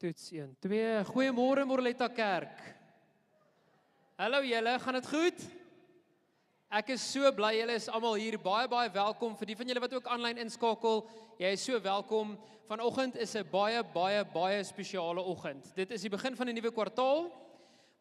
Toets 1, 2. Goeiemôre Morletta Kerk. Hallo julle, gaan dit goed? Ek is so bly julle is almal hier, baie welkom. Vir die van julle wat ook aanlyn inskakel, jy is so welkom. Vanoggend is 'n baie spesiale oggend. Dit is die begin van 'n nuwe kwartaal,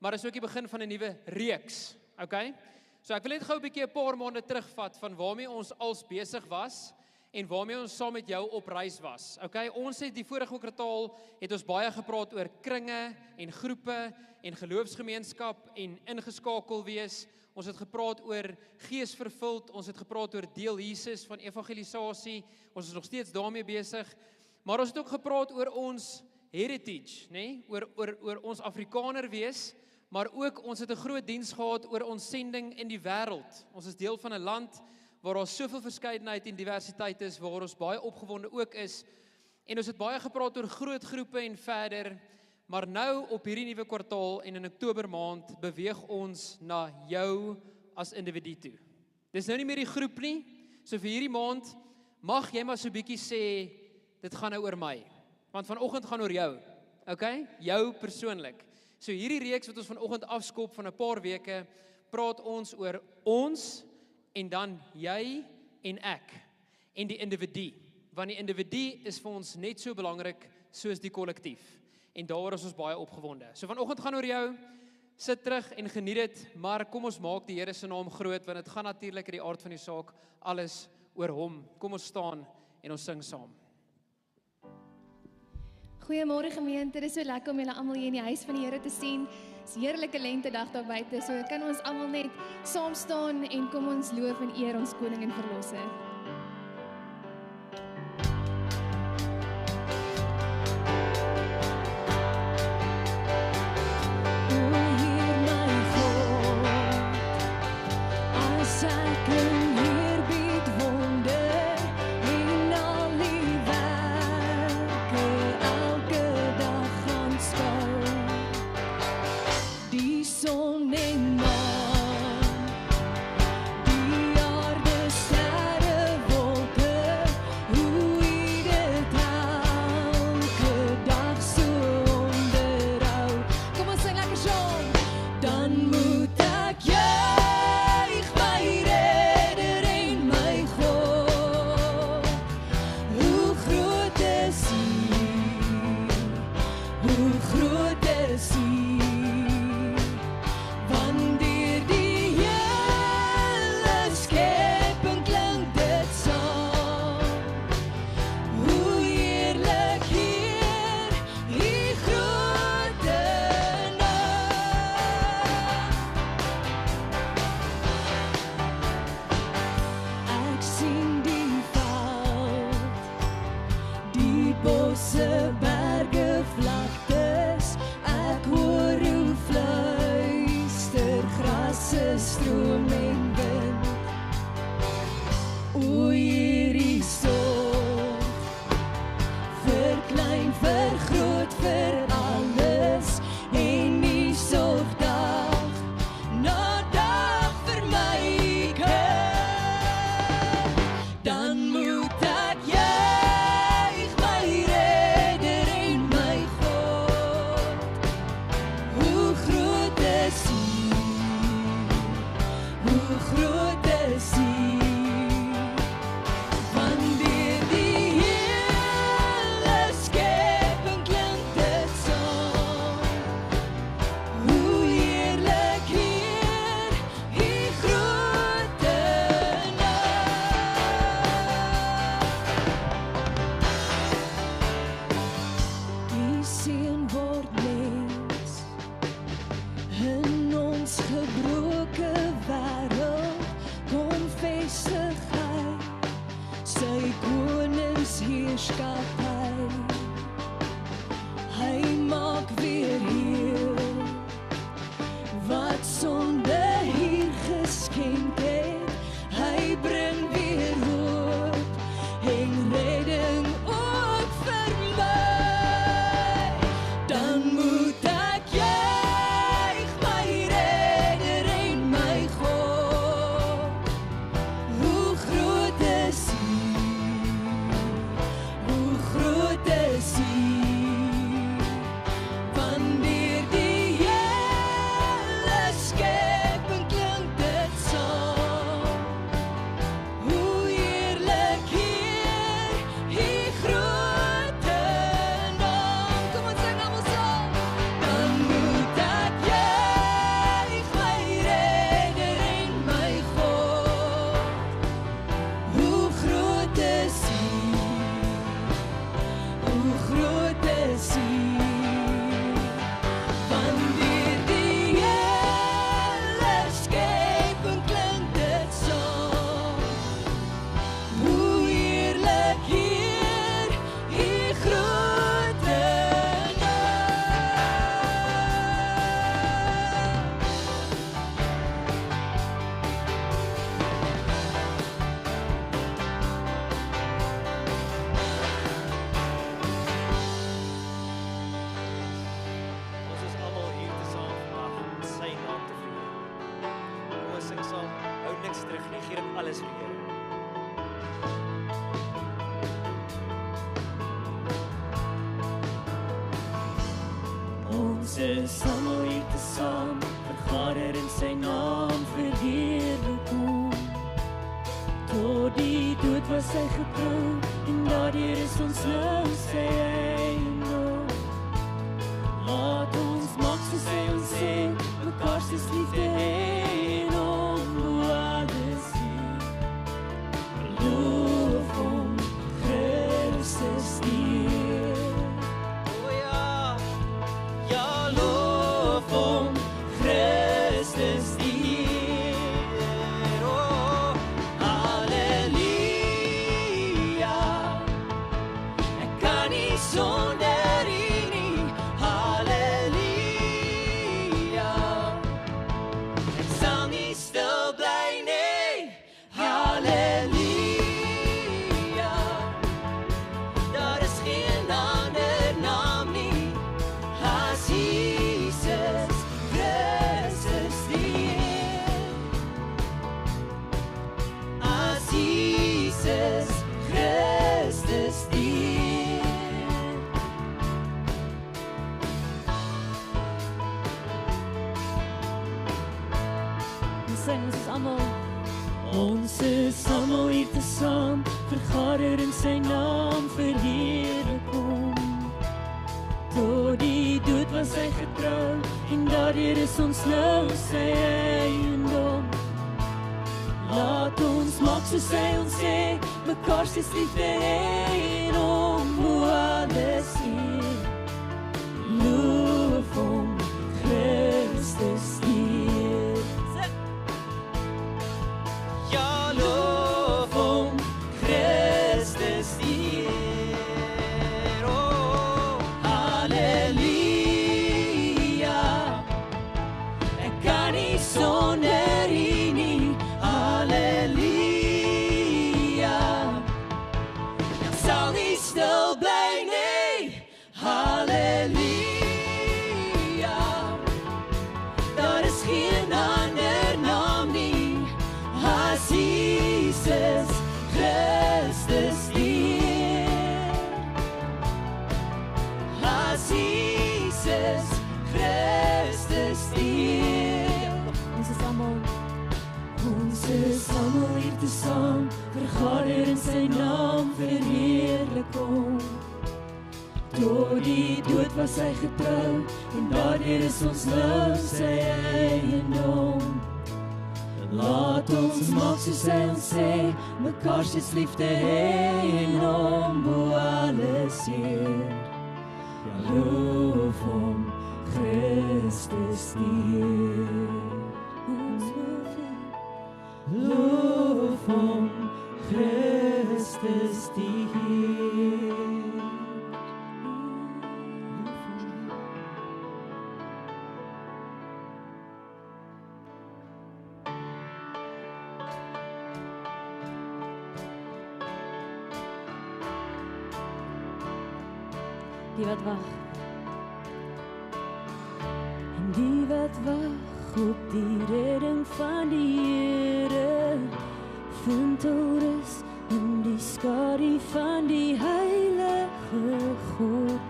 maar is ook die begin van 'n nuwe reeks. Okay? So ek wil net gou 'n bietjie 'n paar maande terugvat van waarmee ons als besig was en waarmee ons saam met jou op reis was. Okay? Ons het die vorige kwartaal het ons baie gepraat oor kringe en groepe en geloofsgemeenskap en ingeskakel wees. Ons het gepraat oor geesvervuld, ons het gepraat oor deel Jesus van evangelisasie. Ons is nog steeds daarmee besig. Maar ons het ook gepraat oor ons heritage, nê? Oor ons Afrikaner wees, maar ook ons het 'n groot diens gehad oor ons sending in die wêreld. Ons is deel van 'n land waar daar soveel verskeidenheid en diversiteit is, waar ons baie opgewonde ook is. En ons het baie gepraat oor groot groepe en verder, maar nou op hierdie nuwe kwartaal en in Oktober maand beweeg ons na jou as individu toe. Dis nou nie meer die groep nie, so vir hierdie maand mag jy maar so 'n bietjie sê, dit gaan nou oor my, want vanoggend gaan oor jou, okay? Jou persoonlik. So hierdie reeks wat ons vanoggend afskop van 'n paar weke, praat ons oor ons, en dan jy en ek, en die individu, want die individu is vir ons net so belangrik soos die kollektief, en daaroor is ons baie opgewonde. So vanoggend gaan oor jou, sit terug en geniet dit, maar kom ons maak die Here se naam groot, want dit gaan natuurlik in die aard van die saak alles oor hom. Kom ons staan en ons sing saam. Goeiemôre gemeente, dit is so lekker om julle almal hier in die huis van die Here te sien. Dit is 'n heerlike lentedag daar buite, so kan ons almal net saam staan en kom ons loof en eer ons koning en verlosser. Die aarde sterre en ek gee dit alles vir die Here. Ons is almal hier tesaam, vergader in sy naam verheerlik hom. Tot die dood was hy getrou, en daardeur is ons nou sy eiendom. Laat ons maak soos hy ons sê, mekaar se liefde hê en hom bo alles sien. Loof hom, Christus die Heer. O ja, ja, Loof hom, Christus die Heer. Oh, halleluja. Ek kan nie sonder U nie. Halleluja. Ek sal nie stil bly nie. Halleluja. Daar is geen ander naam nie as Jesus Christus die Heer. As Jesus Christus die Heer. Ons is almal hier tesaam, vergader in sy naam verheerlik hom. Tot die dood was hy getrou, en daardeur is ons nou sy eiendom. Laat ons maak soos hy ons sê, mekaar se liefde hê en hom bo alles eer. Loof hom, Christus die Heer. ja, Loof hom, Christus die Heer. Oh, halleluja. Ek kan nie sonder U nie. Halleluja. Ek sal nie stil bly nie. Halleluja. Daar is geen ander naam nie as Jesus Christus die Heer. As Jesus Christus die Heer. Ons is almal hier tesaam, vergader in sy naam verheerlik hom. Tot die dood was hy getrou, en daardeur is ons nou sy eiendom. Laat ons maak soos hy ons sê, mekaar se liefde hê en hom bo alles eer. Loof hom, Christus die Heer. Ons loof U. Loof hom, Christus die Heer. Die wat wag. En die wat wag op die redding van die Here, vind rus in die skadu van die heilige God.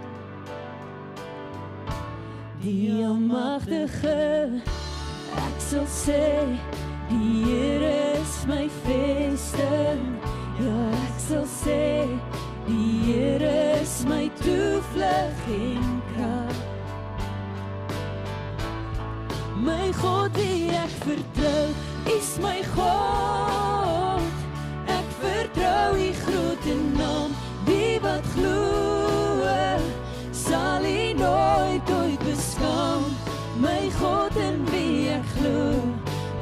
Die almagtige, ek sal sê, die Here is my vesting. Ja, ek sal sê, die Here is my toevlug en krag. My God wie ek vertrou, is my God. Ek vertrou U groot naam, die wat glo, sal U nooit beskaam. My God in wie ek glo,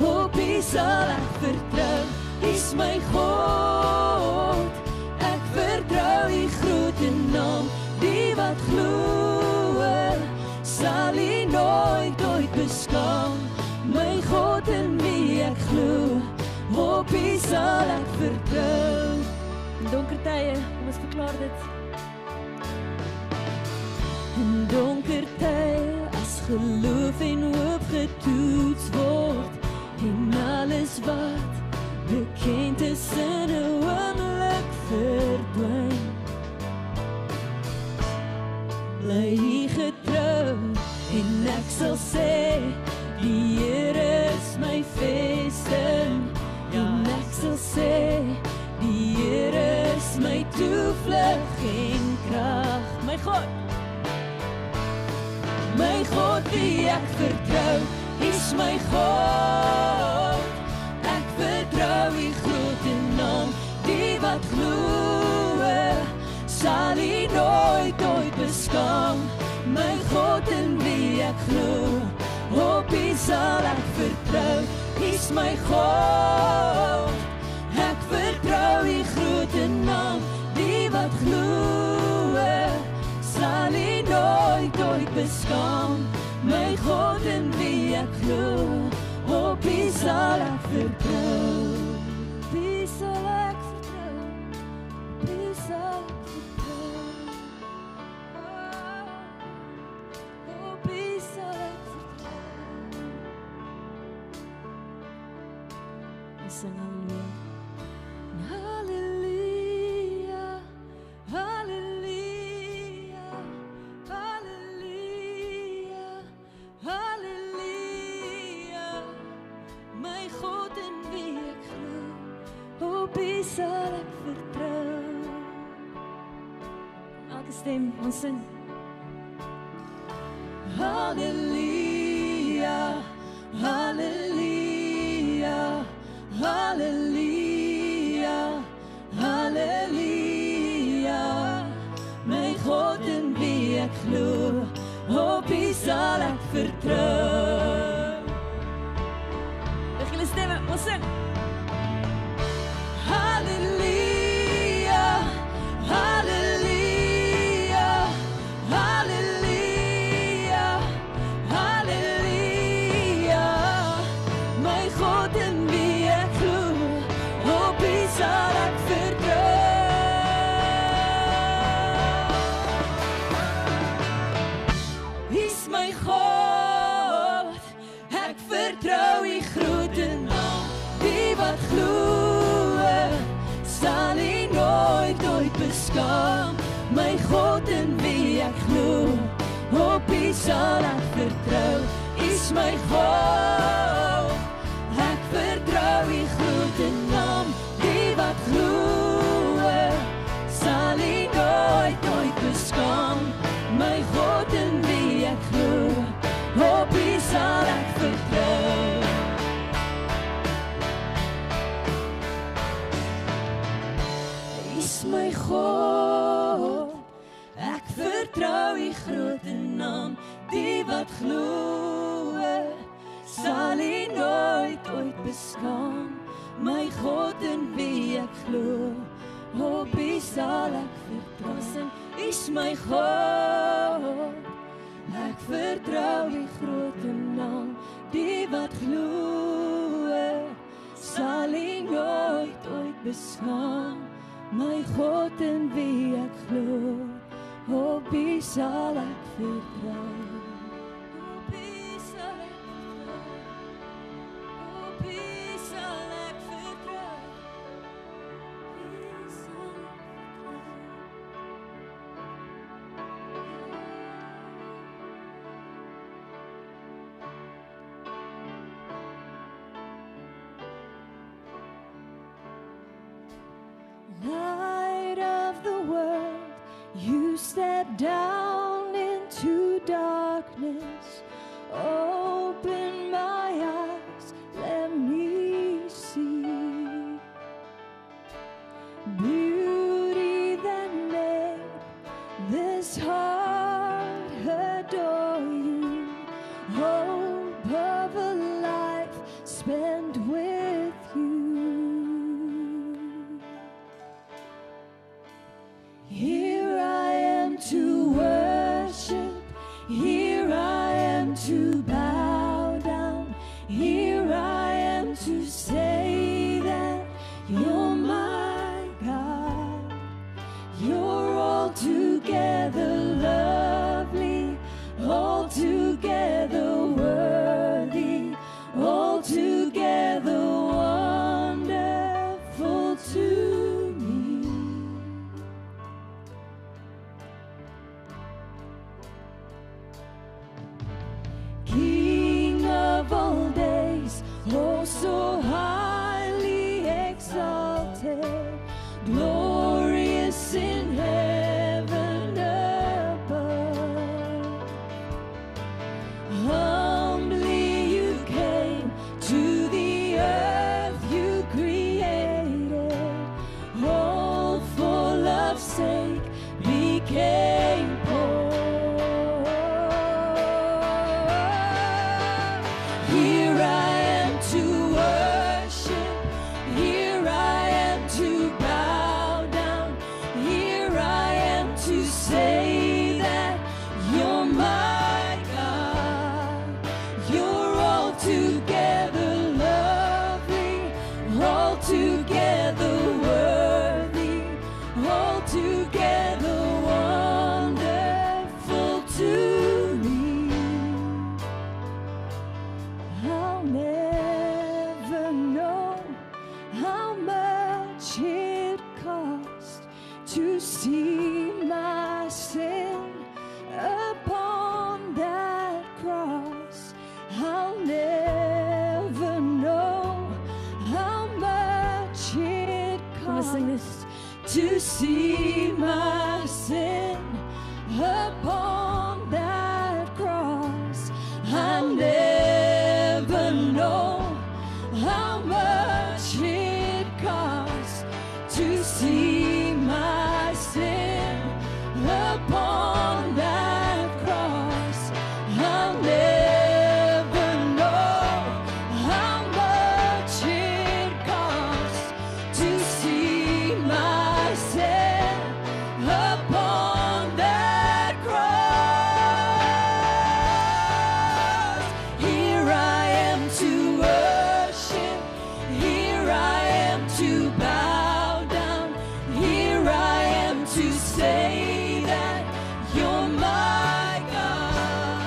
op U sal ek vertrou, is my God. Ek vertrou U groot naam, die wat glo, sal U nooit beskaam. My God in wie ek glo, op U sal ek vertrou. In donker tye, kom ons verklaar dit. In donker tye, as geloof en hoop getoets word, en alles wat bekend is in 'n oomblik verdwyn. Bly getrou en ek sal sê, die Here is my vesting. En ek sal sê, die Here is my toevlug en krag. My God wie ek vertrou, is my God. Ek vertrou die groot naam, die wat glo, sal hy nooit beskaam. My God in wie ek glo, op hy sal ek vertrou, is my God. Ek vertrou die groot naam, die wat glo, sal hy nooit beskaam. My God in wie ek glo, op hy sal ek vertrou. Wie sal ek vertrou? Wie sal ek vertrou? Op wie sal ek vertrou? Ons sing halleluja. Halleluja, halleluja, halleluja, halleluja. My God in wie ek glo, op hy sal ek vertrou. Elke stem, ons sing. Halleluja, halleluja, halleluja, halleluja. My God in wie ek glo, op hy sal ek vertrou. Lig julle stemme, ons sing. Halleluja, halleluja, halleluja, halleluja. My God in wie ek glo, op hy sal ek vertrou. Is my God, ek vertrou die groot naam, die wat glo, sal hy nooit beskaam. My God in wie ek glo, op hy sal ek vertrou, is my God. Ek vertrou die groot naam, die wat glo, sal hy nooit beskaam. My God in wie ek glo, op hy sal ek vertrou. Is my God, ek vertrou die groot naam, die wat glo, sal hy nooit beskaam. My God in wie ek glo, op hy sal ek vertrou. Is my God, ek vertrou die groot naam, die wat glo, sal hy nooit beskaam. My God in wie ek glo, op hy sal ek vertrou. Op hy sal ek vertrou. Op hy sal ek vertrou. Hy sal ek Light of the world, you step down into darkness. Open my eyes, let me see beauty that made this heart adore you. Hope of a life spent with you. Here I am to worship, here I am to bow down, here I am to say that you're my God. You're altogether lovely, to see my sin upon that cross. I never know how much it costs to see my sin upon that cross. I'll never know how much it costs to see my sin upon that cross. Here I am to worship, here I am to bow down, here I am to say that you're my God.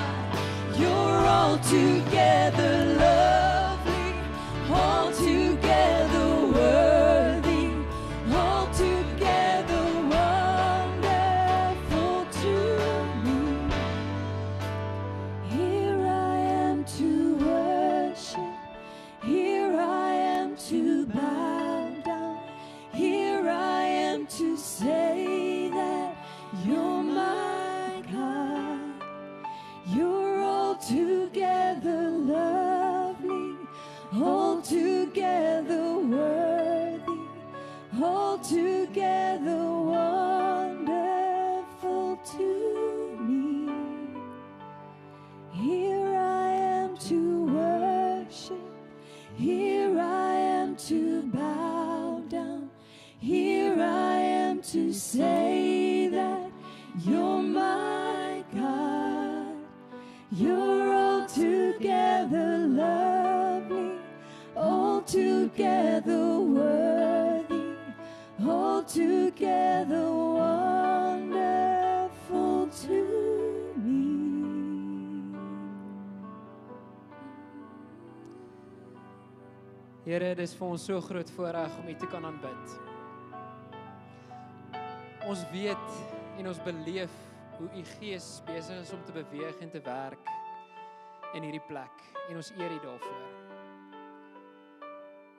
You're altogether lovely, altogether worthy, altogether wonderful to me. Here I am to worship, here I am to bow down, here I am to say that you're my God. You're altogether lovely, altogether worthy, altogether wonderful to me. Here I am to worship, here I am to bow down, here I am to say that you're my God. You're altogether lovely, altogether worthy, altogether wonderful to me. Here, dis vir ons so groot voorreg om U te kan aanbid. Ons weet en ons beleef hoe U Gees besig is om te beweeg en te werk in hierdie plek en ons eer U daarvoor.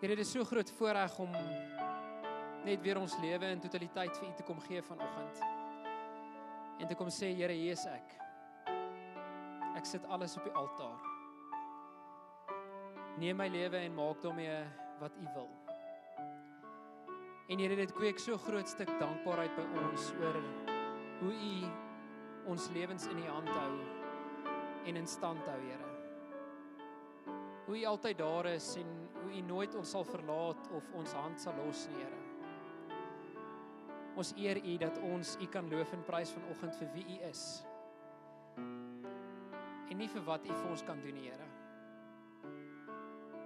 Here, dit is so groot voorreg om net weer ons lewe in totaliteit vir U te kom gee vanoggend. En te kom sê, Here, hier is ek. Ek sit alles op die altaar. Neem my lewe en maak daarmee wat U wil. En Here, dit kweek so groot stuk dankbaarheid by ons oor hoe U ons lewens in U hand hou en in stand hou, Here. Hoe U altyd daar is en hoe U nooit ons sal verlaat of ons hand sal los nie, Here. Ons eer U dat ons U kan loof en prys vanoggend vir wie U is. En nie vir wat U vir ons kan doen, Here.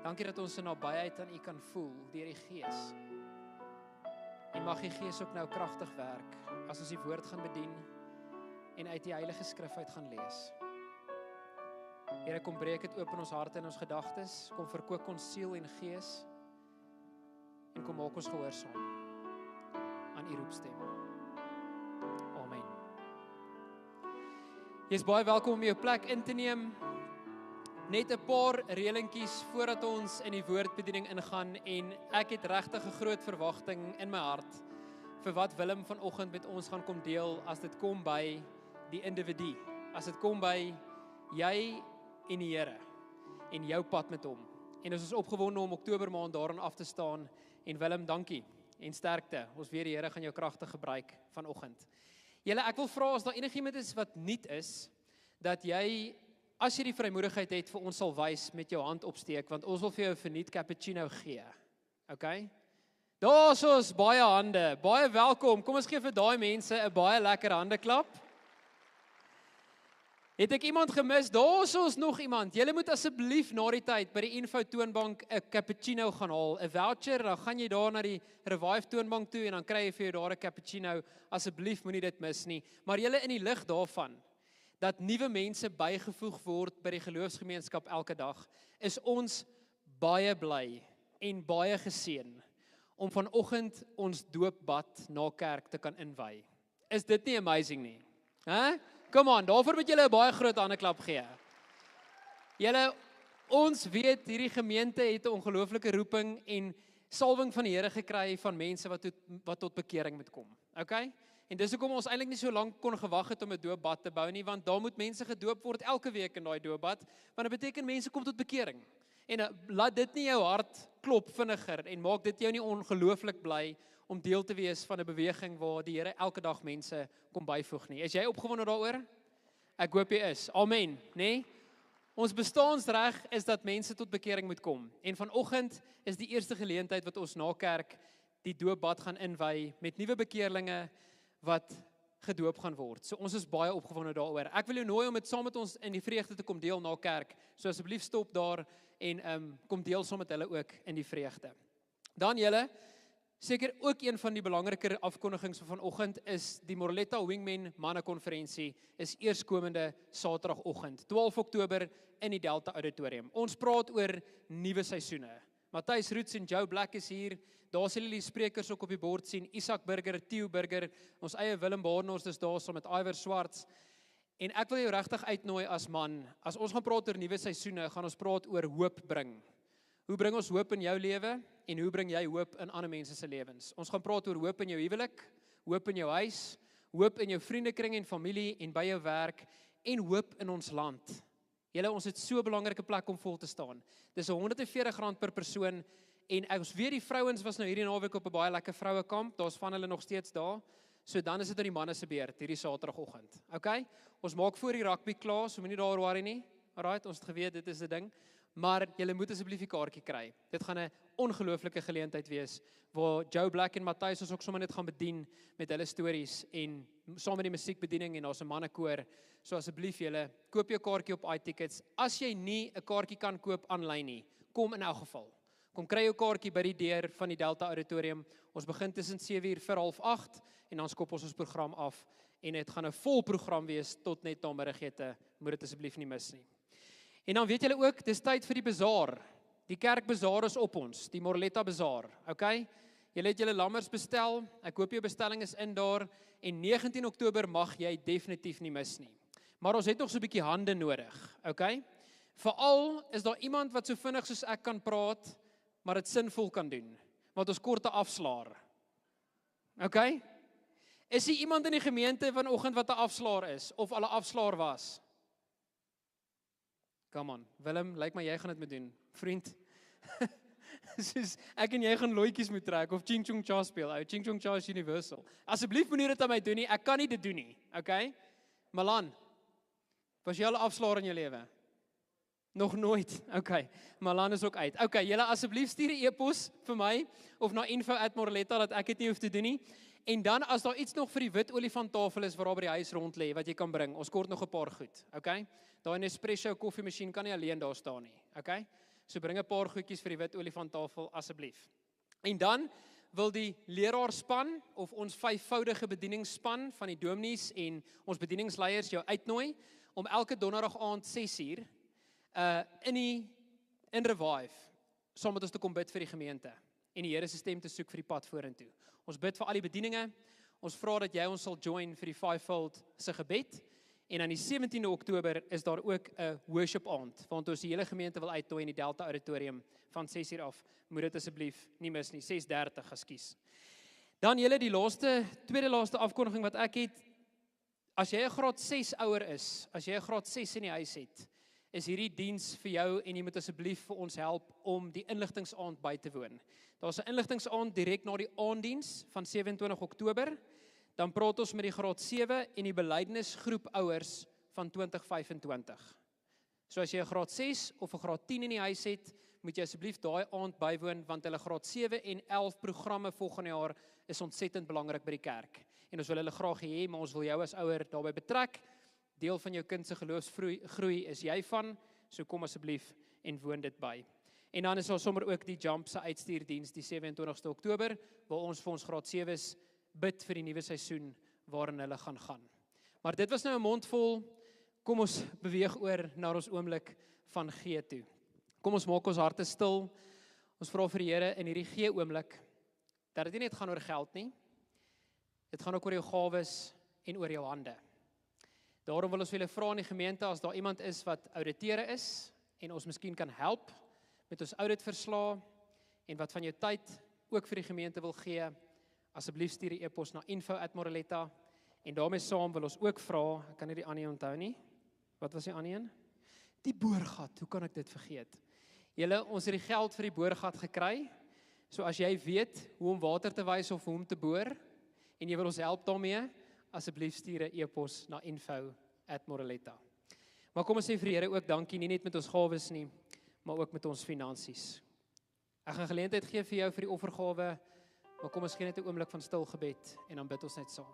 Dankie dat ons 'n nabyheid aan U kan voel deur die Gees. En mag die Gees ook nou kragtig werk as ons die woord gaan bedien en uit die Heilige Skrif uit gaan lees. Here, kom breek dit oop in ons harte en ons gedagtes, kom verkoop ons siel en gees en kom maak ons gehoorsaam aan U roepstem. Amen. Jy is baie welkom om jou plek in te neem. Net 'n paar reelingkies voordat ons in die woordbediening ingaan en ek het regtig 'n groot verwagting in my hart vir wat Willem vanoggend met ons gaan kom deel as dit kom by die individu, as dit kom by jy en die Here en jou pad met hom. En ons is opgewonde om Oktober maand daarin af te staan en Willem, dankie en sterkte. Ons weet die Here gaan jou kragtig gebruik vanoggend. Julle, ek wil vra as daar enigiemand is wat nuut is, dat jy as jy die vrymoedigheid het vir ons sal wys met jou hand opsteek, want ons wil vir jou 'n vernuut cappuccino gee. Okay? Daar's ons baie hande, baie welkom. Kom ons gee vir daai mense 'n baie lekker handeklap. Het ek iemand gemis? Daar's ons nog iemand. Julle moet asseblief na die tyd by die info toonbank 'n cappuccino gaan haal, 'n voucher, dan gaan jy daar na die Revive toonbank toe en dan kry jy vir jou daar 'n cappuccino. Asseblief moenie dit mis nie. Maar julle in die lig daarvan dat nuwe mense bygevoeg word by die geloofsgemeenskap elke dag, is ons baie bly en baie geseën om vanoggend ons doopbad na kerk te kan inwy. Is dit nie amazing nie? Hè? Come on, daarvoor moet julle 'n baie groot handeklap gee. Julle, ons weet hierdie gemeente het 'n ongelooflike roeping en salwing van die Here gekry van mense wat tot bekering moet kom. Okay? En dis hoekom ons eintlik nie so lank kon gewag het om 'n doopbad te bou nie, want daar moet mense gedoop word elke week in daai doopbad, want dit beteken mense kom tot bekering. En laat dit nie jou hart klop vinniger en maak dit jou nie ongelooflik bly om deel te wees van 'n beweging waar die Here elke dag mense kom byvoeg nie. Is jy opgewonde daaroor? Ek hoop jy is. Amen, nê? Ons bestaansreg is dat mense tot bekering moet kom. En vanoggend is die eerste geleentheid wat ons na kerk die doopbad gaan inwy met nuwe bekeerlinge wat gedoop gaan word. So ons is baie opgewonde daaroor. Ek wil jou nooi om dit saam met ons in die vreugde te kom deel na kerk. So asseblief stop daar en kom deel saam met hulle ook in die vreugde. Dan julle, seker ook een van die belangriker afkondigings van vanoggend is die Morletta Wingmen mannekonferensie is eerskomende Saterdagoggend, 12 Oktober in die Delta Auditorium. Ons praat oor nuwe seisoene. Matthys Roots en Joe Black is hier. Daar sal julle die sprekers ook op die bord sien. Isak Burger, Theo Burger, ons eie Willem Baarnhorst is daar saam met Iwer Swarts. En ek wil jou regtig uitnooi as man. As ons gaan praat oor nuwe seisoene, gaan ons praat oor hoop bring. Hoe bring ons hoop in jou lewe en hoe bring jy hoop in ander mense se lewens? Ons gaan praat oor hoop in jou huwelik, hoop in jou huis, hoop in jou vriendekring en familie en by jou werk en hoop in ons land. Julle, ons het so 'n belangrike plek om vol te staan. Dis R140 per persoon en ons weet die vrouens was nou hierdie naweek op 'n baie lekker vrouekamp. Daar's van hulle nog steeds daar. So dan is dit aan die manne se beurt hierdie Saterdagoggend. Okay? Ons maak voor die rugby klaar, so moenie daar worry nie. Alright, ons het geweet dit is 'n ding. Maar julle moet asseblief die kaartjie kry. Dit gaan 'n ongelooflike geleentheid wees waar Joe Black en Matthys ons ook sommer net gaan bedien met hulle stories en saam met die musiekbediening en daar's 'n mannekoor. So asseblief julle, koop jou kaartjie op iTickets. As jy nie 'n kaartjie kan koop aanlyn nie, kom in elk geval. Kom kry jou kaartjie by die deur van die Delta Auditorium. Ons begin tussen 7:00 vir 7:30 en dan skop ons program af en dit gaan 'n vol program wees tot net na middagete. Moet dit asseblief nie mis nie. En dan weet julle ook, dis tyd vir die bazaar. Die kerkbazaar is op ons, die Morletta bazaar, okay? Julle het julle lammers bestel, ek hoop jou bestelling is in daar, en 19 Oktober mag jy definitief nie mis nie. Maar ons het nog so 'n bietjie hande nodig, okay? Veral is daar iemand wat so vinnig soos ek kan praat, maar dit sinvol kan doen, want ons kort 'n afslaer. Okay? Is daar iemand in die gemeente vanoggend wat 'n afslaer is, of al 'n afslaer was? Come on, Willem, lyk my jy gaan dit moet doen, vriend. Soos, ek en jy gaan looitjies moet trek, of Ching Chung Cha speel, Ching Chung Cha is universal. Asseblief moenie dit aan my doen nie, ek kan nie dit doen nie, okay? Malan, was jy al 'n afslaer in jou lewe? Nog nooit, okay, Malan is ook uit. Okay, julle asseblief stuur 'n e-pos vir my, of na info@morletta, dat ek dit nie hoef te doen nie. En dan as daar iets nog vir die wit olifanttafel is, waar daar by die huis rond lê, wat jy kan bring, ons kort nog 'n paar goed, okay? Daai Nespresso koffiemasjien kan nie alleen daar staan nie, okay? So bring 'n paar goedjies vir die wit olifanttafel asseblief. En dan wil die leraarspan of ons 5voudige bedieningsspan van die dominees en ons bedieningsleiers jou uitnooi om elke donderdag aand 6:00 in Revive saam met ons te kom bid vir die gemeente en die Here se stem te soek vir die pad vorentoe. Ons bid vir al die bedieninge. Ons vra dat jy ons sal join vir die fivefold se gebed. En aan die 17de Oktober is daar ook 'n worship aand, want ons die hele gemeente wil uitnooi in die Delta Auditorium van 6:00 af. Moet dit asseblief nie mis nie, 6:30, ekskuus. Dan julle die tweede laaste afkondiging wat ek het. As jy 'n graad 6 ouer is, as jy 'n graad 6 in die huis het, is hierdie diens vir jou en jy moet asseblief vir ons help om die inligtingsaand by te woon. Daar's 'n inligtingsaand direk na die aanddiens van 27 Oktober. Dan praat ons met die graad 7 en die belydenisgroep ouers van 2025. So as jy 'n graad 6 of 'n graad 10 in die huis het, moet jy asseblief daai aand bywoon, want hulle graad 7 en 11 programme volgende jaar is ontsettend belangrik by die kerk. En ons wil hulle graag hê, maar ons wil jou as ouer daarbey betrek. Deel van jou kind se geloofsgroei is jy van, so kom asseblief en woon dit by. En dan is daar sommer ook die Jump se uitstuurdiens die 27ste Oktober, waar ons vir ons graad 7's bid vir die nuwe seisoen waarin hulle gaan. Maar dit was nou 'n mondvol. Kom ons beweeg oor na ons oomblik van gee toe. Kom ons maak ons harte stil. Ons vra vir die Here in hierdie gee oomblik dat dit nie net gaan oor geld nie. Dit gaan ook oor jou gawes en oor jou hande. Daarom wil ons julle vra in die gemeente, as daar iemand is wat ouditere is en ons miskien kan help met ons auditverslae en wat van jou tyd ook vir die gemeente wil gee, asseblief stuur die e-pos na info@moreletta. En daarmee saam wil ons ook vra, ek kan nie die ander een onthou nie. Wat was die ander een? Die boorgat, hoe kan ek dit vergeet? Julle, ons het die geld vir die boorgat gekry. So as jy weet hoe om water te wys of hoe om te boor en jy wil ons help daarmee, asseblief stuur 'n e-pos na info@moreletta. Maar kom ons sê vir die Here ook dankie, nie net met ons gawes nie, maar ook met ons finansies. Ek gaan geleentheid gee vir jou vir die offergawe, maar kom ons gee net 'n oomblik van stil gebed en dan bid ons net saam.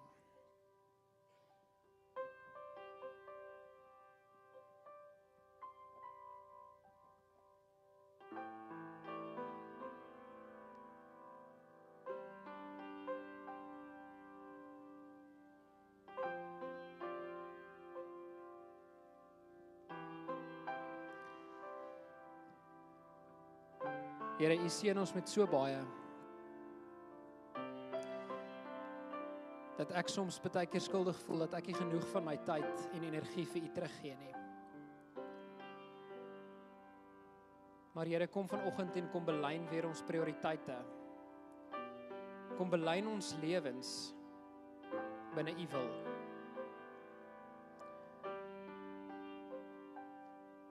Here, U seën ons met so baie, dat ek soms baie keer skuldig voel, dat ek nie genoeg van my tyd en energie vir U teruggee nie. Maar Here, kom vanoggend en kom belyn weer ons prioriteite. Kom belyn ons lewens binne U wil.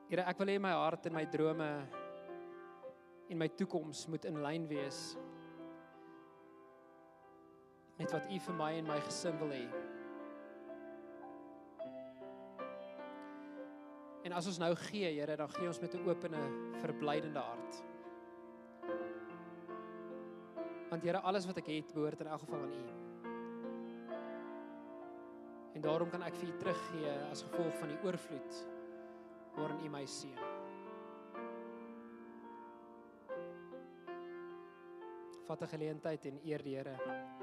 Here, ek wil hê my hart en my drome en my toekoms moet in lyn wees met wat U vir my en my gesin wil hê. En as ons nou gee, Here, dan gee ons met 'n opene, verblydende hart. Want Here, alles wat ek het, behoort in elk geval aan U. En daarom kan ek vir U teruggee as gevolg van die oorvloed waarin U my seën. Vat 'n geleentheid en eer die Here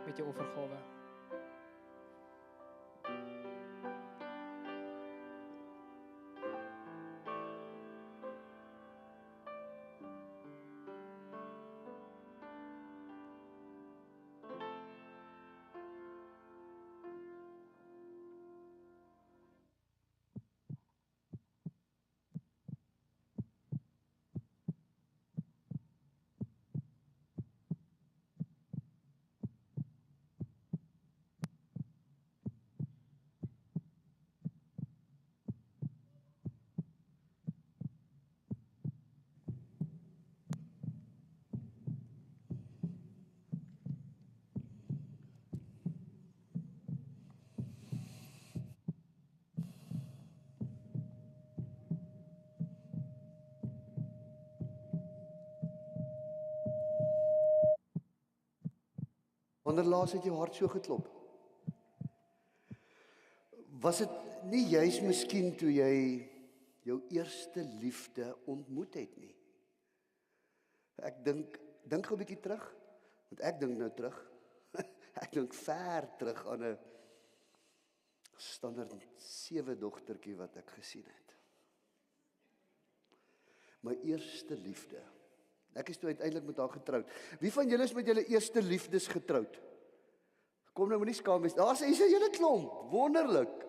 met jou offergawe. Wanneer laas het jou hart so geklop? Was dit nie juis miskien toe jy jou eerste liefde ontmoet het nie? Ek dink gou 'n bietjie terug, want ek dink nou terug. Ek dink ver terug aan 'n standaard 7 dogtertjie wat ek gesien het. My eerste liefde. Ek is toe uiteindelik met haar getroud. Wie van julle is met julle eerste liefdes getroud? Kom nou, moenie skaam wees. Daar sê jy 'n hele klomp. Wonderlik.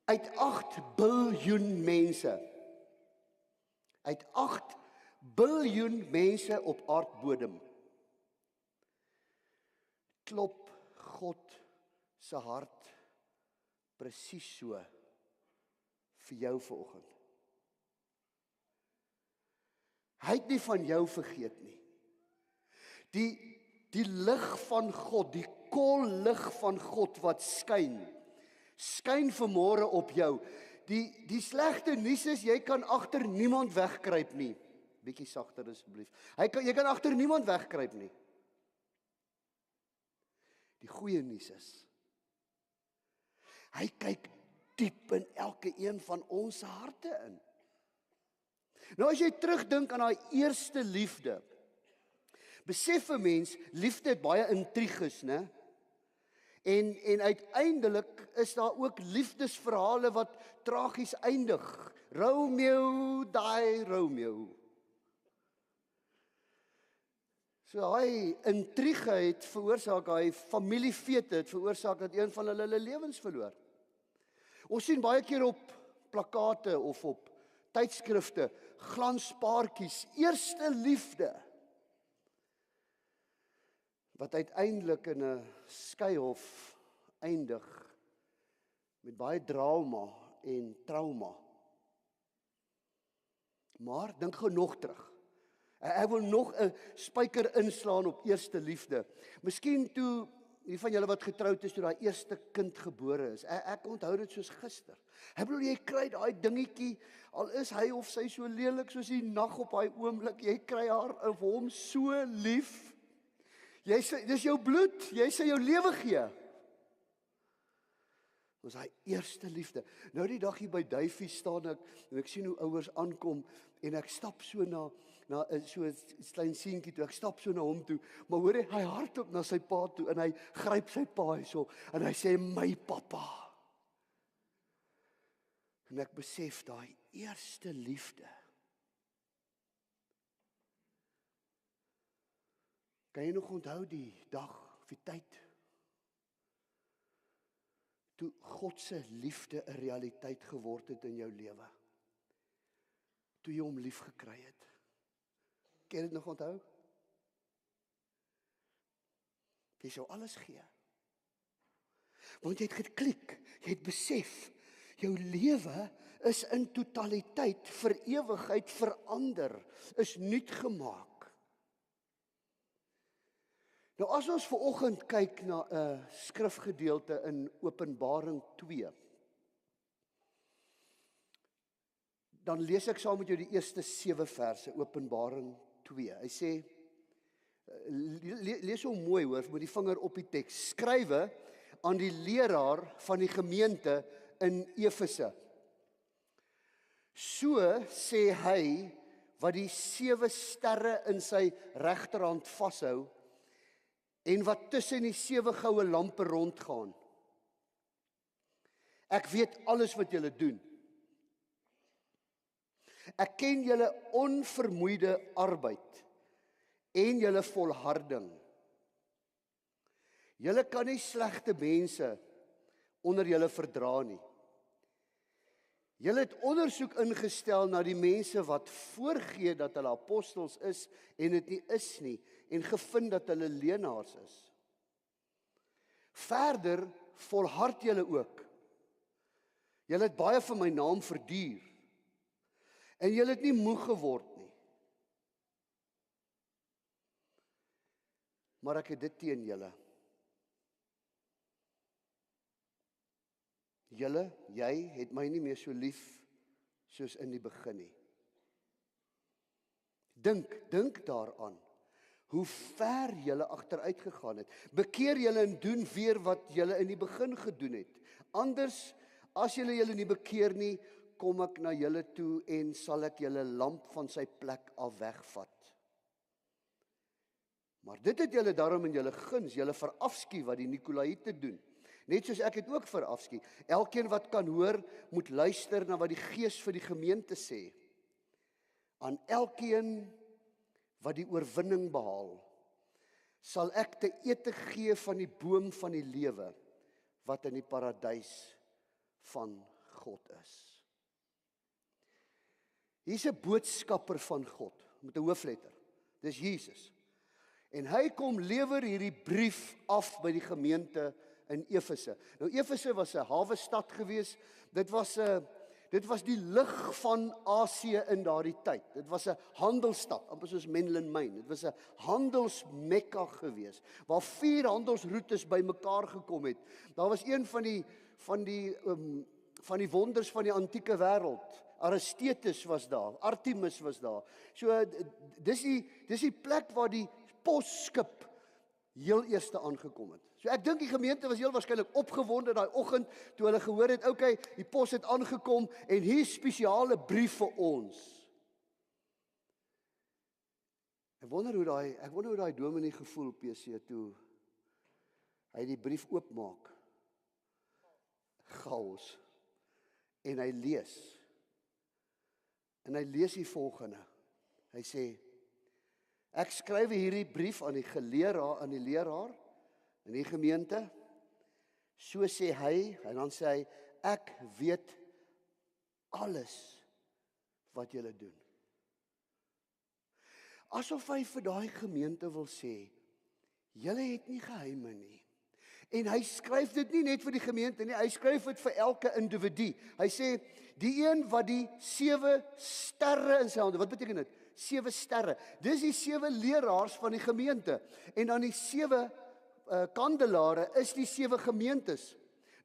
Uit 8 biljoen mense. Uit 8 biljoen mense op aardbodem. Klop God se hart presies so vir jou vanoggend. Hy het nie van jou vergeet nie. Die lig van God, die kollig van God wat skyn vanmôre op jou. Die slegte nuus is, jy kan agter niemand wegkruip nie. Bietjie sagter asseblief. Jy kan agter niemand wegkruip nie. Die goeie nuus is, hy kyk diep in elke een van ons harte in. Nou as jy terugdink aan daai eerste liefde, besef 'n mens, liefde het baie intriges, né? En uiteindelik is daar ook liefdesverhale wat tragies eindig. Romeo, die Romeo. So hy intrige het veroorsaak, hy familiefete het veroorsaak dat een van hulle lewens verloor. Ons sien baie keer op plakate of op tydskrifte glanspaartjies, eerste liefde, wat uiteindelik in 'n skeihof eindig met baie drama en trauma. Maar dink gou nog terug. Ek wil nog 'n spyker inslaan op eerste liefde. Miskien toe die van julle wat getroud is toe daai eerste kind gebore is. Ek onthou dit soos gister. Ek bedoel jy kry daai dingetjie, al is hy of sy so lelik soos die nag op daai oomblik, jy kry haar of hom so lief. Jy sê dis jou bloed, jy sê jou lewe gee. Ons hy eerste liefde. Nou die dag hier by Duifie staan ek en ek sien hoe ouers aankom en ek stap so na so 'n klein seentjie toe. Ek stap so na hom toe, maar hoor hy hardloop na sy pa toe en hy gryp sy pa hierso en hy sê my pappa. En ek besef daai eerste liefde. Kan jy nog onthou die dag of die tyd toe God se liefde 'n realiteit geword het in jou lewe? Toe jy hom lief gekry het. Kan jy dit nog onthou? Jy sou alles gee. Want jy het geklik, jy het besef, jou lewe is in totaliteit vir ewigheid verander, is nuut gemaak. Nou as ons vanoggend kyk na 'n skrifgedeelte in Openbaring 2, dan lees ek saam met jou die eerste 7 verse, Openbaring 2. Hy sê, lees hom mooi hoor, met die vinger op die teks. Skrywe aan die leraar van die gemeente in Efese. So sê hy wat die 7 sterre in sy regterhand vashou en wat tussen die 7 goue lampe rondgaan. Ek weet alles wat julle doen. Ek ken julle onvermoeide arbeid en julle volharding. Julle kan nie slegte mense onder julle verdra nie. Julle het ondersoek ingestel na die mense wat voorgee dat hulle apostels is en dit nie is nie, en gevind dat hulle leenaars is. Verder volhard julle ook. Julle het baie vir my naam verduur. En julle het nie moeg geword nie. Maar ek het dit teen julle. Julle, jy het my nie meer so lief soos in die begin nie. Dink daaraan hoe ver julle agteruit gegaan het. Bekeer julle en doen weer wat julle in die begin gedoen het. Anders, as julle nie bekeer nie, kom ek na julle toe en sal ek julle lamp van sy plek af wegvat. Maar dit het julle daarom in julle guns, julle verafskie wat die Nikolaïte doen. Net soos ek het ook verafskie. Elkeen wat kan hoor, moet luister na wat die Gees vir die gemeente sê. Aan elkeen wat die oorwinning behaal, sal ek te ete gee van die boom van die lewe, wat in die paradys van God is. Hier's 'n boodskapper van God, met 'n hoofletter. Dis Jesus. En hy kom lewer hierdie brief af by die gemeente in Efese. Nou Efese was 'n hawe stad gewees. Dit was die lig van Asië in daardie tyd. Dit was 'n handelsstad, amper soos Menlyn Main. Dit was 'n handelsmekka gewees waar 4 handelsroetes bymekaar gekom het. Daar was een van die wonders van die antieke wêreld. Aristetus was daar, Artemis was daar. So dis die plek waar die posskip heel eerste aangekom het. So ek dink die gemeente was heel waarskynlik opgewonde daai oggend toe hulle gehoor het, okay, die pos het aangekom en hier spesiale brief vir ons. Ek wonder hoe daai dominee gevoel PC toe hy die brief oopmaak. Chaos. En hy lees. En hy lees die volgende. Hy sê: Ek skryf hierdie brief aan die geleeraar, aan die leraar in die gemeente. So sê hy, en dan sê hy, ek weet alles wat julle doen. Asof hy vir daai gemeente wil sê, julle het nie geheime nie. En hy skryf dit nie net vir die gemeente nie, hy skryf dit vir elke individu. Hy sê, die een wat die 7 sterre in sy hande, wat beteken dit? 7 sterre. Dis die 7 leraars van die gemeente. En dan die 7 kandelare is die 7 gemeentes.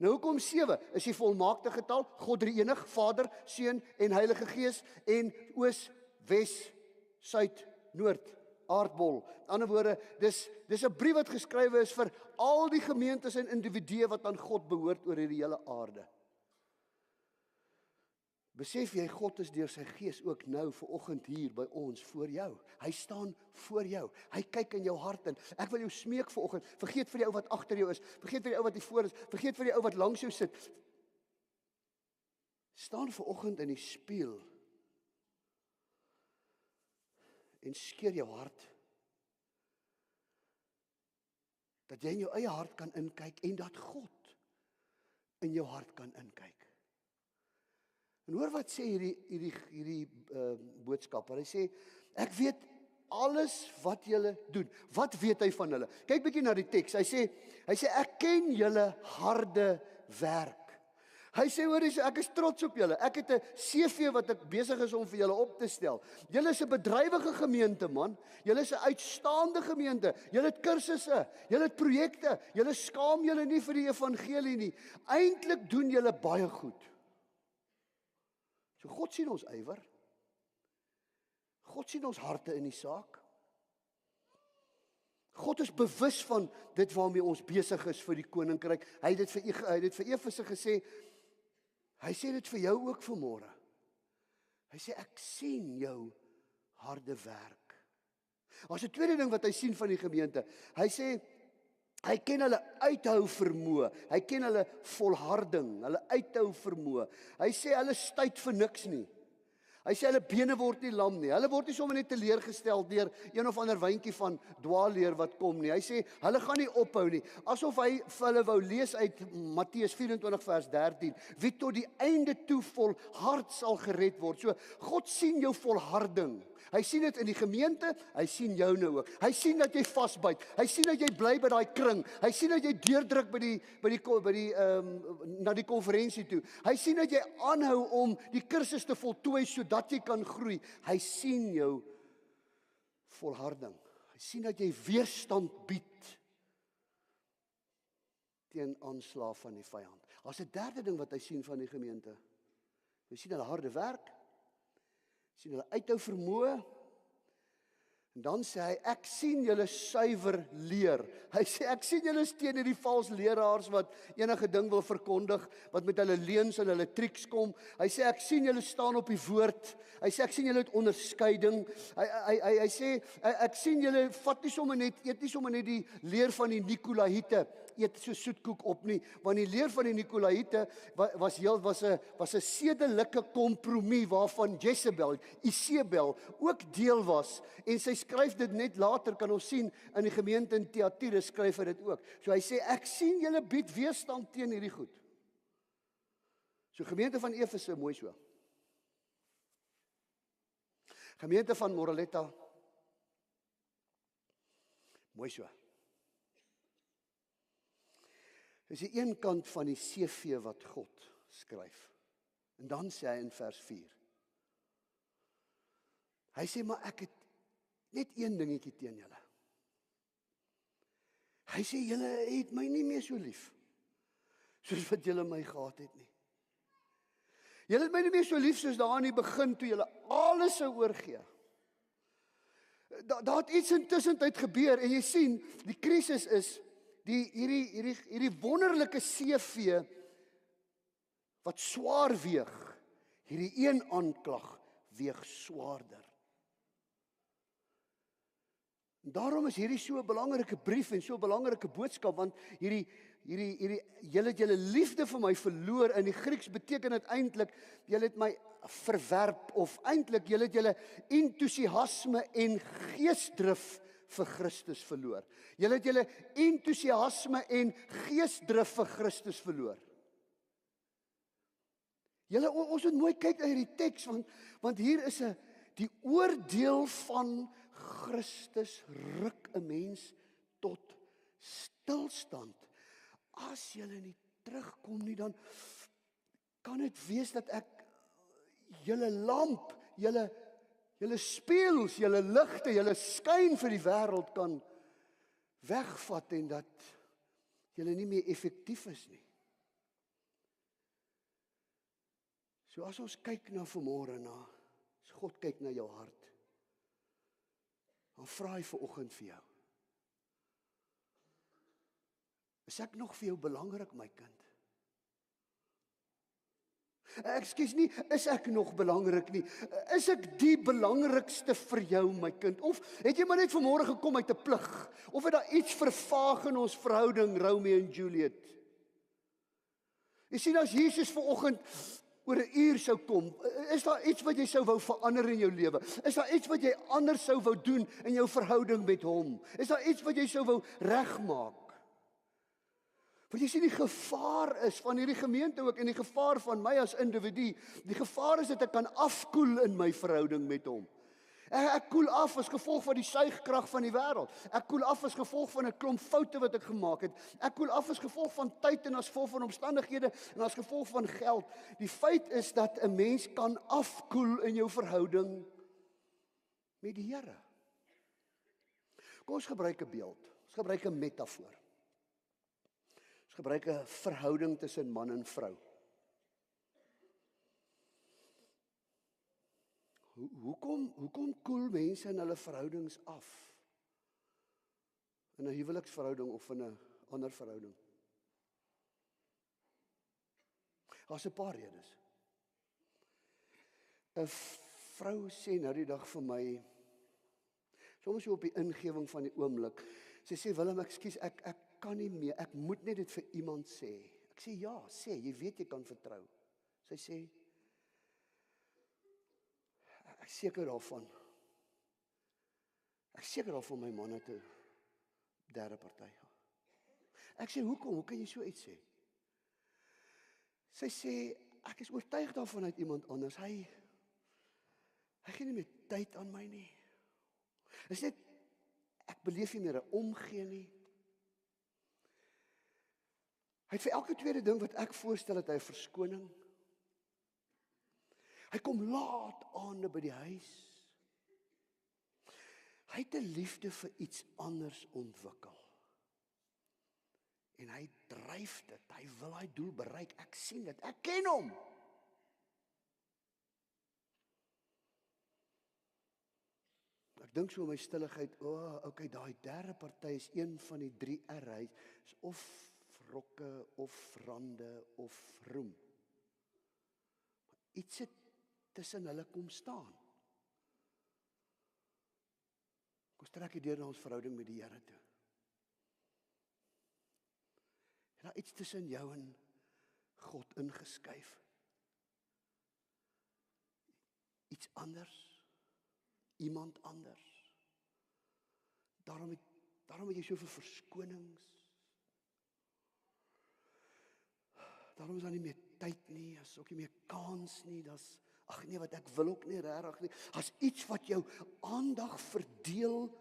Nou hoekom 7? Is die volmaakte getal, God drie-enig, Vader, Seun en Heilige Gees, en oos, wes, suid, noord, aardbol. In ander woorde, dis 'n brief wat geskrywe is vir al die gemeentes en individue wat aan God behoort oor hierdie hele aarde. Besef jy, God is deur sy Gees ook nou vanoggend hier by ons voor jou. Hy staan voor jou. Hy kyk in jou hart in. Ek wil jou smeek vanoggend, vergeet vir die ou wat agter jou is, vergeet vir die ou wat hier voor is, vergeet vir die ou wat langs jou sit. Staan vanoggend in die spieël en skeer jou hart. Dat jy in jou eie hart kan inkyk en dat God in jou hart kan inkyk. En hoor wat sê hierdie boodskapper. Hy sê, ek weet alles wat julle doen. Wat weet hy van hulle? Kyk bietjie na die teks. Hy sê ek ken julle harde werk. Hy sê, hoor, ek is trots op julle. Ek het 'n CV wat ek besig is om vir julle op te stel. Julle is 'n bedrywige gemeente, man. Julle is 'n uitstaande gemeente. Julle het kursusse, julle het projekte. Julle skaam julle nie vir die evangelie nie. Eintlik doen julle baie goed. So God sien ons ywer. God sien ons harte in die saak. God is bewus van dit waarmee ons besig is vir die koninkryk. Hy het dit vir Efese gesê. Hy sê dit vir jou ook vanmôre. Hy sê ek sien jou harde werk. Daar's 'n tweede ding wat hy sien van die gemeente. Hy sê hy ken hulle uithou vermoë. Hy ken hulle volharding, hulle uithou vermoë. Hy sê hulle stuit vir niks nie. Hy sê hulle bene word nie lam nie. Hulle word nie sommer net teleurgestel deur een of ander wyntjie van dwaalleer wat kom nie. Hy sê hulle gaan nie ophou nie. Asof hy vir hulle wou lees uit Matteus 24 vers 13. Wie tot die einde toe volhard sal gered word. So God sien jou volharding. Hy sien dit in die gemeente, hy sien jou nou ook. Hy sien dat jy vasbyt. Hy sien dat jy bly by daai kring. Hy sien dat jy deurdruk na die konferensie toe. Hy sien dat jy aanhou om die kursus te voltooi sodat jy kan groei. Hy sien jou volharding. Hy sien dat jy weerstand bied teen aanslae van die vyand. Daar's 'n derde ding wat hy sien van die gemeente. Hy sien hulle harde werk. Sien hulle uithou vermoë. En dan sê hy, ek sien julle suiwer leer. Hy sê, ek sien julle is teen hierdie vals leraars wat enige ding wil verkondig, wat met hulle leuns en hulle triks kom. Hy sê, ek sien julle staan op die woord. Hy sê, ek sien julle het onderskeiding. Hy sê, ek sien julle eet nie sommer net die leer van die Nikolaïte, eet so soetkoek op nie, want die leer van die Nikolaïte was 'n sedelike kompromie waarvan Isebel ook deel was, en sy skryf dit net later, kan ons sien in die gemeente in Thyatira skryf hy dit ook. So hy sê, ek sien julle bied weerstand teen hierdie goed. So gemeente van Efese, mooi so. Gemeente van Moreletta, mooi so. Dis die een kant van die CV wat God skryf. En dan sê hy in vers 4. Hy sê, maar ek het net een dingetjie teen julle. Hy sê, julle het my nie meer so lief, soos wat julle my gehad het nie. Julle het my nie meer so lief soos daar aan die begin, toe julle alles sou oorgee. Daar het iets intussentyd gebeur, en jy sien, die krisis is, hierdie wonderlike CV, wat swaar weeg, hierdie een aanklag weeg swaarder. Daarom is hierdie so 'n belangrike brief en so 'n belangrike boodskap, want julle het julle liefde vir my verloor. In die Grieks beteken dit eintlik, julle het my verwerp, of eintlik julle het julle entoesiasme en geesdrif vir Christus verloor. Julle het julle entoesiasme en geesdrif vir Christus verloor. Ons moet mooi kyk na hierdie teks, want hier is die oordeel van Christus ruk 'n mens tot stilstand. As julle nie terugkom nie, dan kan dit wees dat ek julle lamp, julle spieëls, julle ligte, julle skyn vir die wêreld kan wegvat en dat julle nie meer effektief is nie. So as ons kyk na vanmôre as God kyk na jou hart, dan vra hy vanoggend vir jou. Is ek nog vir jou belangrik, my kind? Ekskuus nie, is ek nog belangrik nie? Is ek die belangrikste vir jou, my kind? Of het jy maar net vanmôre gekom uit 'n plig? Of het daar iets vervaag in ons verhouding, Romeo en Juliet? Jy sien, as Jesus vanoggend oor 'n uur sou kom, is daar iets wat jy sou wou verander in jou lewe? Is daar iets wat jy anders sou wou doen in jou verhouding met hom? Is daar iets wat jy sou wou regmaak? Want jy sien, die gevaar is van hierdie gemeente ook, en die gevaar van my as individu, die gevaar is dat ek kan afkoel in my verhouding met hom. Ek koel af as gevolg van die suigkrag van die wêreld. Ek koel af as gevolg van 'n klomp foute wat ek gemaak het. Ek koel af as gevolg van tyd en as gevolg van omstandighede en as gevolg van geld. Die feit is dat 'n mens kan afkoel in jou verhouding met die Here. Kom ons gebruik 'n beeld. Ons gebruik 'n metafoor. Ons gebruik 'n verhouding tussen man en vrou. Hoekom koel mense in hulle verhoudings af? In 'n huweliksverhouding of in 'n ander verhouding? Daar's 'n paar redes. 'n Vrou sê nou die dag vir my, soms so op die ingewing van die oomblik, sy sê, Willem, ekskuus, ek kan nie meer, ek moet net dit vir iemand sê. Ek sê, ja, sê, jy weet jy kan vertrou. Sy sê, ek seker daarvan my man het 'n derde party. Ek sê, hoekom? Hoe kan jy so iets sê? Sy sê, ek is oortuig daarvan uit iemand anders. Hy gee nie meer tyd aan my nie. Is net, ek beleef nie meer 'n omgee nie. Hy het vir elke tweede ding wat ek voorstel het hy 'n verskoning. Hy kom laat aande by die huis. Hy het 'n liefde vir iets anders ontwikkel. En hy dryf dit. Hy wil hy doel bereik. Ek sien dit. Ek ken hom. Ek dink so in my stilligheid, okay, daai derde party is een van die 3 R's, is of rokke, of rande, of roem. Maar iets het tussen hulle kom staan. Kom trek jy deur na ons verhouding met die Here toe. Het daar iets tussen jou en God ingeskuif? Iets anders? Iemand anders? Daarom het jy soveel verskonings. Daarom is daar nie meer tyd nie, is ook nie meer kans nie, ag nee, wat ek wil ook nie regtig nie. As iets wat jou aandag verdeel,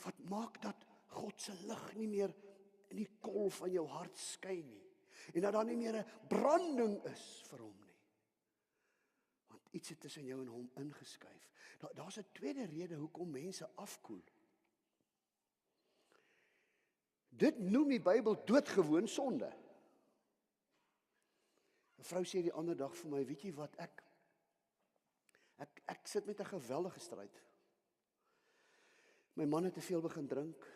wat maak dat God se lig nie meer in die kol van jou hart skyn nie. En dat daar nie meer 'n branding is vir hom nie. Want iets het tussen jou en hom ingeskuif. Daar's 'n tweede rede hoekom mense afkoel. Dit noem die Bybel doodgewoon sonde. 'n Vrou sê die ander dag vir my, weet jy wat, ek sit met 'n geweldige stryd. My man het te veel begin drink,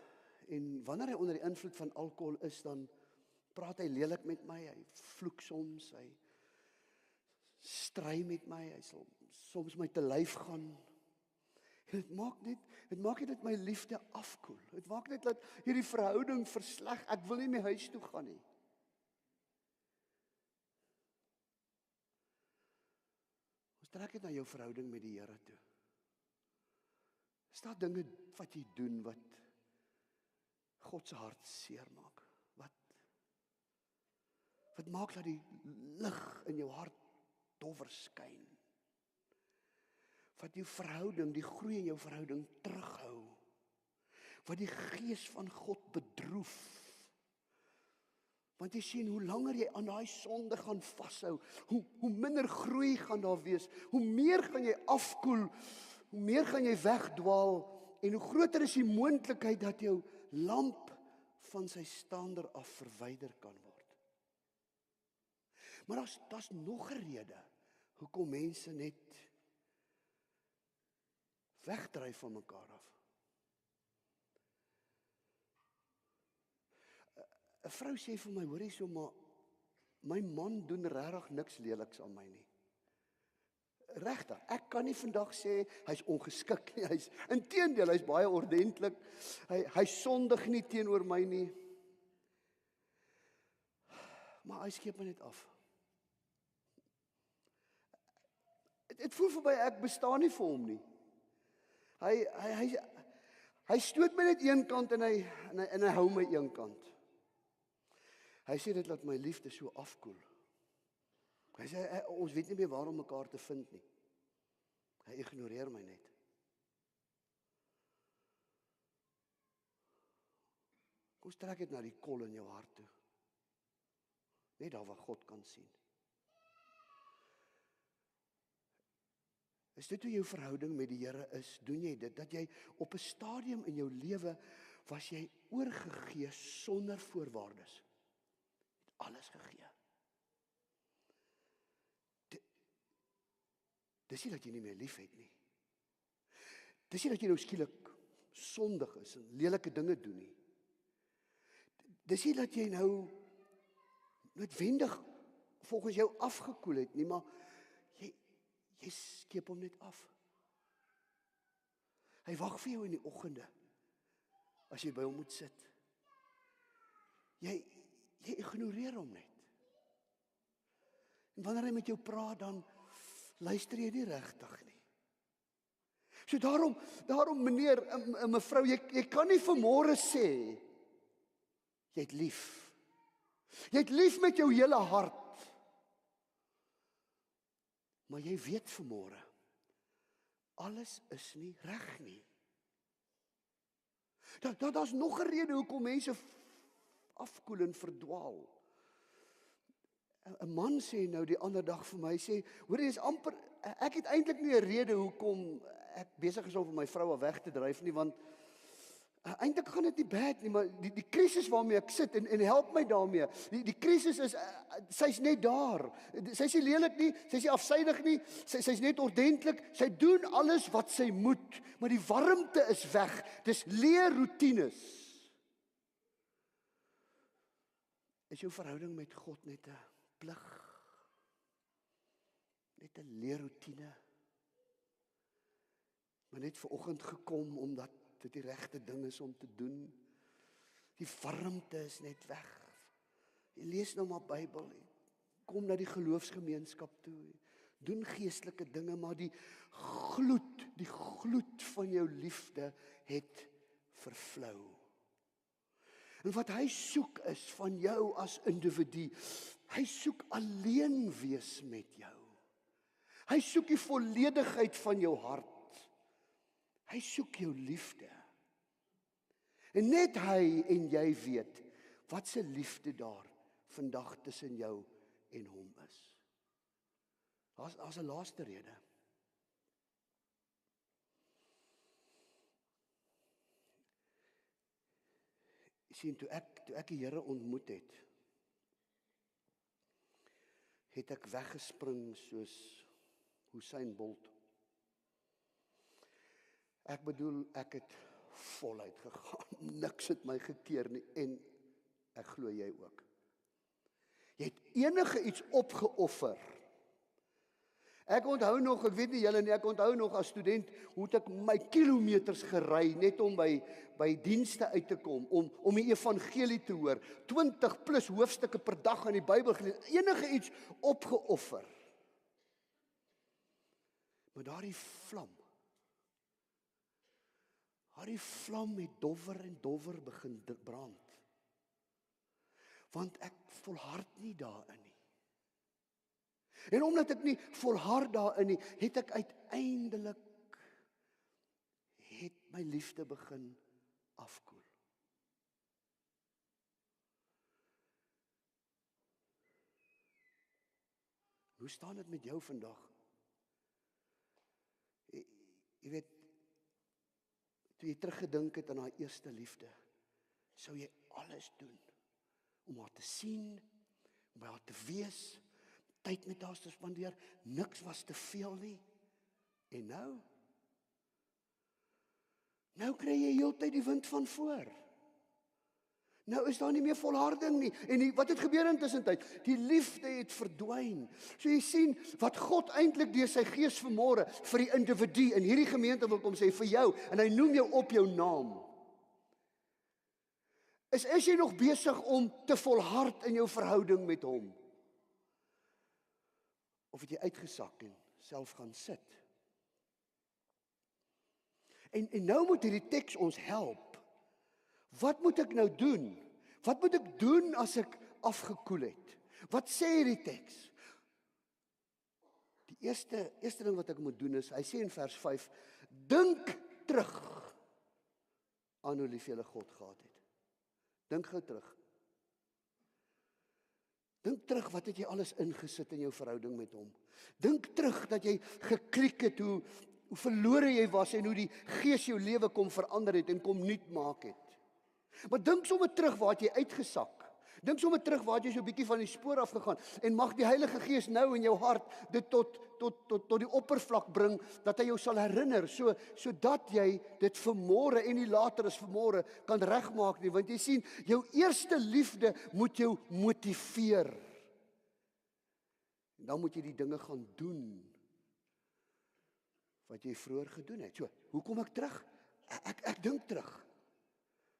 en wanneer hy onder die invloed van alkohol is, dan praat hy lelik met my, hy vloek soms, hy stry met my, hy sal soms my te lyf gaan. En dit maak net dat my liefde afkoel. Dit maak net dat hierdie verhouding versleg. Ek wil nie meer huis toe gaan nie. Ons trek dit na jou verhouding met die Here toe. Is daar dinge wat jy doen wat God se hart seermaak? Wat maak dat die lig in jou hart dowwer skyn? wat jou verhouding, die groei in jou verhouding terughou, wat die gees van God bedroef. Want jy sien, hoe langer jy aan daai sonde gaan vashou, hoe minder groei gaan daar wees, hoe meer gaan jy afkoel, hoe meer gaan jy wegdwaal, en hoe groter is die moontlikheid dat jou lamp van sy stander af verwyder kan word. Maar daar's nog 'n rede hoekom mense net wegdryf van mekaar af. 'n Vrou sê vir my, hoor hierso, maar my man doen regtig niks leliks aan my nie. Regtig, ek kan nie vandag sê hy's ongeskik nie, inteendeel, hy's baie ordentlik. Hy sondig nie teenoor my nie. Maar hy skeep my net af. Dit voel vir my ek bestaan nie vir hom nie. Hy stoot my net een kant en hy hou my een kant. Hy sê dit laat my liefde so afkoel. Hy sê ons weet nie meer waar om mekaar te vind nie. Hy ignoreer my net. Kom trek dit na die kol in jou hart toe. Net daar waar God kan sien. Is dit hoe jou verhouding met die Here is? Doen jy dit? Dat jy op 'n stadium in jou lewe was jy oorgegee sonder voorwaardes. Het alles gegee. Dis nie dat jy nie meer lief het nie. Dis nie dat jy nou skielik sondig is en lelike dinge doen nie. Dis nie dat jy nou noodwendig volgens jou afgekoel het nie, maar jy skeep hom net af. Hy wag vir jou in die oggende, as jy by hom moet sit. Jy ignoreer hom net. En wanneer hy met jou praat, dan luister jy nie regtig nie. So daarom meneer en mevrou, jy kan nie vanmôre sê, jy het lief. Jy het lief met jou hele hart. Maar jy weet vanmôre, alles is nie reg nie. Daar's nog 'n rede hoekom mense afkoel en verdwaal. 'n Man sê nou die ander dag vir my, sê, hoor jy, is amper, ek het eintlik nie 'n rede hoekom ek besig is om vir my vrou af weg te dryf nie, want eintlik gaan dit nie bad nie, maar die krisis waarmee ek sit, en help my daarmee. Die krisis is, sy's net daar. Sy's nie lelik nie, sy's nie afsydig nie, sy's net ordentlik, sy doen alles wat sy moet, maar die warmte is weg. Dis leer roetines. Is jou verhouding met God net 'n plig? Net 'n leer roetine? Maar net vanoggend gekom omdat dit die regte ding is om te doen. Die warmte is net weg. Jy lees nou maar Bybel, kom na die geloofsgemeenskap toe, doen geestelike dinge, maar die gloed van jou liefde het vervlou. En wat hy soek is van jou as individu, hy soek alleen wees met jou. Hy soek die volledigheid van jou hart. Hy soek jou liefde. En net hy en jy weet wat se liefde daar vandag tussen jou en hom is. Daar's 'n laaste rede. Jy sien, toe ek die Here ontmoet het ek weggespring soos Usain Bolt. Ek bedoel, ek het voluit gegaan, niks het my gekeer nie, en ek glo jy ook. Jy het enige iets opgeoffer. Ek onthou nog, ek weet nie julle nie, ek onthou nog as student, hoe het ek my kilometers gery, net om by dienste uit te kom, om die evangelie te hoor, 20 plus hoofstukke per dag aan die Bybel gelees, enige iets opgeoffer. Maar daardie vlam het dowwer en dowwer begin brand. Want ek volhard nie daarin nie. En omdat ek nie volhard daarin nie, het ek uiteindelik my liefde begin afkoel. Hoe staan dit met jou vandag? Jy weet, toe jy teruggedink het aan haar eerste liefde, sou jy alles doen om haar te sien, om by haar te wees, tyd met haar te spandeer, niks was te veel nie. En nou kry jy heeltyd die wind van voor. Nou is daar nie meer volharding nie. En wat het gebeur intussen tyd? Die liefde het verdwyn. So jy sien wat God eintlik deur sy gees vanmôre vir die individu in hierdie gemeente wil kom sê vir jou, en hy noem jou op jou naam. Is jy nog besig om te volhard in jou verhouding met hom? Of het jy uitgesak en self gaan sit? En nou moet hierdie teks ons help. Wat moet ek nou doen? Wat moet ek doen as ek afgekoel het? Wat sê hierdie teks? Die eerste ding wat ek moet doen is, hy sê in vers 5, dink terug aan hoe lief jy God gehad het. Dink gou terug. Dink terug, wat het jy alles ingesit in jou verhouding met hom? Dink terug dat jy gekriek het, hoe verlore jy was en hoe die Gees jou lewe kom verander het en kom nuut maak het. Maar dink sommer terug waar het jy uitgesak. Dink sommer terug waar het jy so 'n bietjie van die spoor afgegaan en mag die Heilige Gees nou in jou hart dit tot die oppervlak bring dat hy jou sal herinner sodat jy dit vanmôre en nie later as vanmôre kan regmaak nie, want jy sien jou eerste liefde moet jou motiveer. En dan moet jy die dinge gaan doen wat jy vroeër gedoen het. So, hoe kom ek terug? Ek dink terug.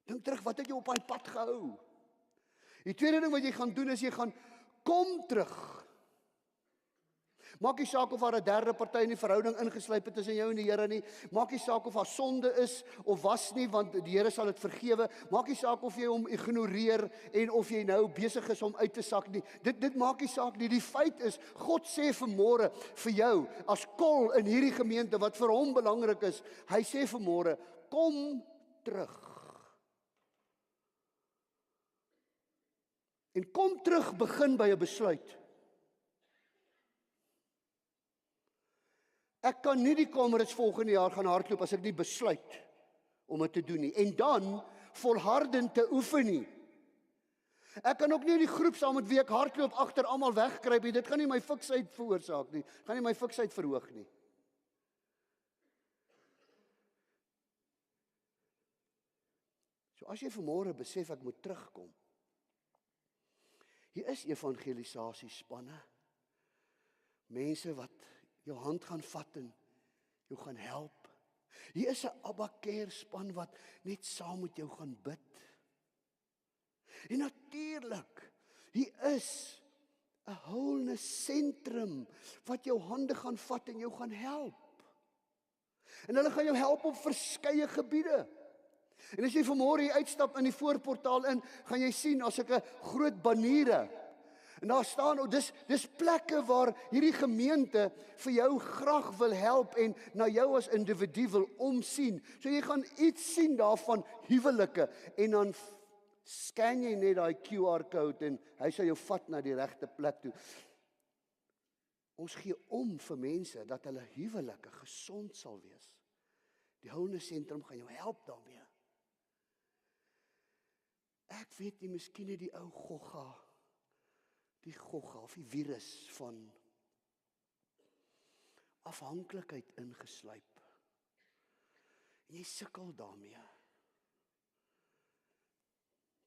Dink terug, wat het jy op daai pad gehou? Die tweede ding wat jy gaan doen is jy gaan kom terug. Maak nie saak of daar 'n derde party in die verhouding ingeslyp het tussen jou en die Here nie. Maak nie saak of daar sonde is of was nie, want die Here sal dit vergewe. Maak nie saak of jy hom ignoreer en of jy nou besig is om uit te sak nie. Dit maak nie saak nie. Die feit is, God sê vanmôre vir jou as kol in hierdie gemeente wat vir hom belangrik is. Hy sê vanmôre, kom terug. En kom terug begin by 'n besluit. Ek kan nie die Comrades volgende jaar gaan hardloop as ek nie besluit om dit te doen nie. En dan volhardend te oefen nie. Ek kan ook nie die groep saam met wie ek hardloop agter almal wegkruip nie. Dit gaan nie my fiksheid veroorsaak nie. Gaan nie my fiksheid verhoog nie. So as jy vanmôre besef ek moet terugkom. Hier is evangelisasiespanne. Mense wat jou hand gaan vat en jou gaan help. Hier is 'n Abba Care span wat net saam met jou gaan bid. En natuurlik, hier is 'n wholeness sentrum wat jou hande gaan vat en jou gaan help. En hulle gaan jou help op verskeie gebiede. En as jy vanmôre hier uitstap in die voorportaal in, gaan jy sien as ek 'n groot baniere. En daar staan, dis plekke waar hierdie gemeente vir jou graag wil help en na jou as individu wil omsien. So jy gaan iets sien daarvan huwelike en dan scan jy net daai QR-code en hy sal jou vat na die regte plek toe. Ons gee om vir mense dat hulle huwelike gesond sal wees. Die Wholeness Sentrum gaan jou help daarmee. Ek weet nie, miskien het die ou Gogga of die virus van afhanklikheid ingesluip. En jy sukkel daarmee.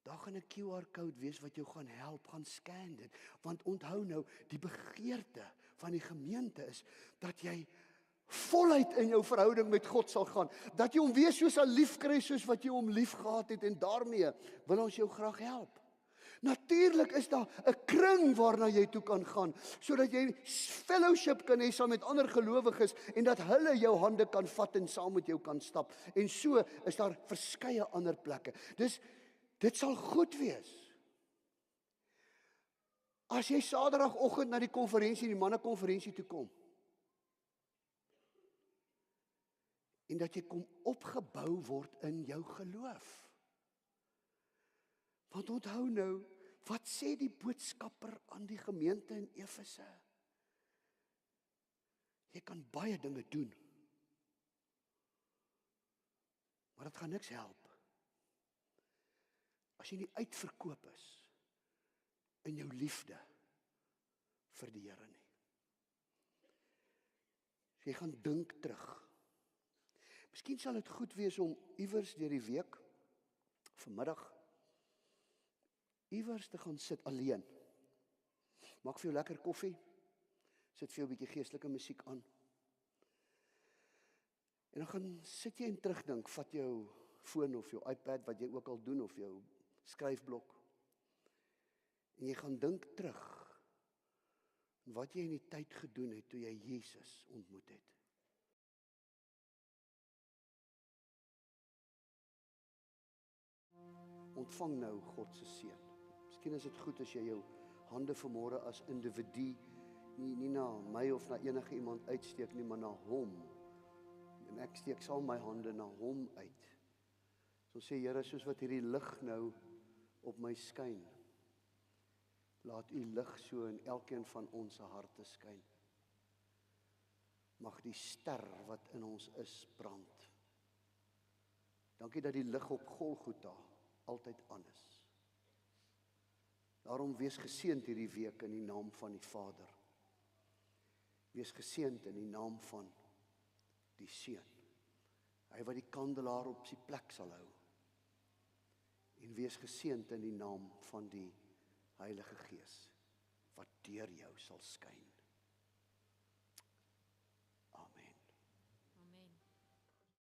Daar gaan 'n QR-code wees wat jou gaan help, gaan scan dit. Want onthou nou, die begeerte van die gemeente is dat jy voluit in jou verhouding met God sal gaan. Dat jy hom weer so sal liefkry soos wat jy hom lief gehad het en daarmee wil ons jou graag help. Natuurlik is daar 'n kring waarna jy toe kan gaan, sodat jy fellowship kan hê saam met ander gelowiges en dat hulle jou hande kan vat en saam met jou kan stap. En so is daar verskeie ander plekke. Dit sal goed wees. As jy Saterdagoggend na die konferensie, die mannekonferensie toe kom, En dat jy kom opgebou word in jou geloof. Want onthou nou, wat sê die boodskapper aan die gemeente in Efese? Jy kan baie dinge doen, maar dit gaan niks help as jy nie uitverkoop is in jou liefde vir die Here nie. So jy gaan dink terug. Miskien sal dit goed wees om iewers deur die week, vanmiddag, iewers te gaan sit alleen. Maak vir jou lekker koffie, sit vir jou 'n bietjie geestelike musiek aan. En dan gaan sit jy en terugdink, vat jou foon of jou iPad, wat jy ook al doen, of jou skryfblok. En jy gaan dink terug, wat jy in die tyd gedoen het, toe jy Jesus ontmoet het. Ontvang nou God se seën. Miskien is dit goed as jy jou hande vanmôre as individu nie na my of na enige iemand uitsteek nie, maar na hom. En ek steek saam my hande na hom uit. So sê Here, soos wat hierdie lig nou op my skyn, laat u lig so in elkeen van ons se harte skyn. Mag die ster wat in ons is brand. Dankie dat die lig op Golgotha altyd aan is. Daarom wees geseënd hierdie week in die naam van die Vader. Wees geseënd in die naam van die Seun. Hy wat die kandelaar op sy plek sal hou. En wees geseënd in die naam van die Heilige Gees, wat deur jou sal skyn.